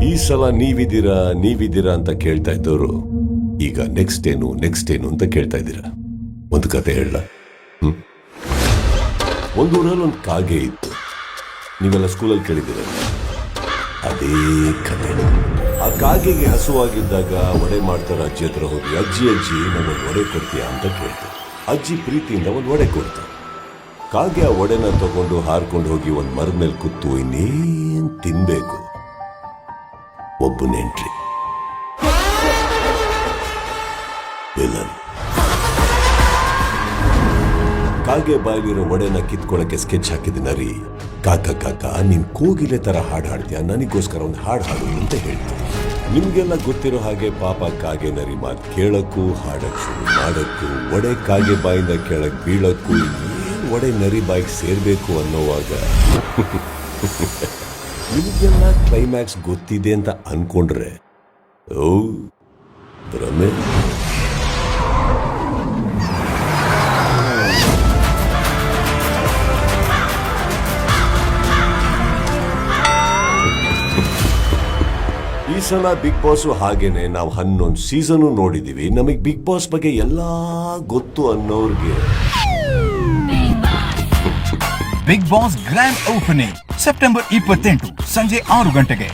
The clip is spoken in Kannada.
ಈ ಸಲ ನೀವಿದ್ದೀರಾ ಅಂತ ಕೇಳ್ತಾ ಇದ್ದವರು ಈಗ ನೆಕ್ಸ್ಟ್ ಏನು ಅಂತ ಕೇಳ್ತಾ ಇದ್ದೀರಾ. ಒಂದು ಕತೆ ಹೇಳ. ಒಂದೂರಲ್ಲಿ ಒಂದು ಕಾಗೆ ಇತ್ತು. ನೀವೆಲ್ಲ ಸ್ಕೂಲಲ್ಲಿ ಕೇಳಿದ್ದೀರ. ಅದೇ ಕತೆ. ಆ ಕಾಗೆಗೆ ಹಸುವಾಗಿದ್ದಾಗ ಒಡೆ ಮಾಡ್ತಾರ ಅಜ್ಜಿ ಹತ್ರ ಹೋಗಿ, ಅಜ್ಜಿ ನಮಗೆ ಒಡೆ ಕೊಡ್ತೀಯಾ ಅಂತ ಕೇಳ್ತಾರೆ. ಅಜ್ಜಿ ಪ್ರೀತಿಯಿಂದ ಒಂದು ಒಡೆ ಕೊಡ್ತಾರೆ. ಕಾಗೆ ಆ ಒಡೆನ ತಗೊಂಡು ಹಾರ್ಕೊಂಡು ಹೋಗಿ ಒಂದು ಮರದ ಮೇಲೆ ಕೂತು ಇನ್ನೇನ್ ತಿನ್ಬೇಕು. ಒಬ್ಬನೆಂಟ್ರಿ ವಿಲನ್. ಕಾಗೆ ಬಾಯಲಿರೋ ಒಡೆನ ಕಿತ್ಕೊಳ್ಳಕ್ಕೆ ಸ್ಕೆಚ್ ಹಾಕಿದ ನರಿ, ಕಾಕ ನೀನ್ ಕೋಗಿಲೆ ತರ ಹಾಡು ಹಾಡ್ತೀಯ, ನನಗೋಸ್ಕರ ಒಂದು ಹಾಡು ಅಂತ ಹೇಳ್ತೀನಿ. ನಿಮ್ಗೆಲ್ಲ ಗೊತ್ತಿರೋ ಹಾಗೆ ಪಾಪ ಕಾಗೆ ನರಿ ಮಾತು ಕೇಳಕ್ಕೂ ಹಾಡಕ್ ಶುರು ಮಾಡಕ್ಕೂ, ಒಡೆ ಕಾಗೆ ಬಾಯಿಂದ ಕೆಳಗ್ ಬೀಳಕ್ಕೂ, ಏನ್ ಒಡೆ ನರಿ ಬಾಯಿಗೆ ಸೇರ್ಬೇಕು ಅನ್ನೋವಾಗ ನಿಮ್ಗೆಲ್ಲ ಕ್ಲೈಮ್ಯಾಕ್ಸ್ ಗೊತ್ತಿದೆ ಅಂತ ಅನ್ಕೊಂಡ್ರೆ ಓ ಭ್ರಮೆ. ಈ ಸಲ ಬಿಗ್ ಬಾಸ್ ಹಾಗೇನೆ ನಾವು 11 ಸೀಸನ್ ನೋಡಿದೀವಿ. ನಮಗ್ ಬಿಗ್ ಬಾಸ್ ಬಗ್ಗೆ ಎಲ್ಲಾ ಗೊತ್ತು ಅನ್ನೋರ್ಗೆ Bigg Boss grand opening September 28 ಸಂಜೆ 6 ಗಂಟೆಗೆ.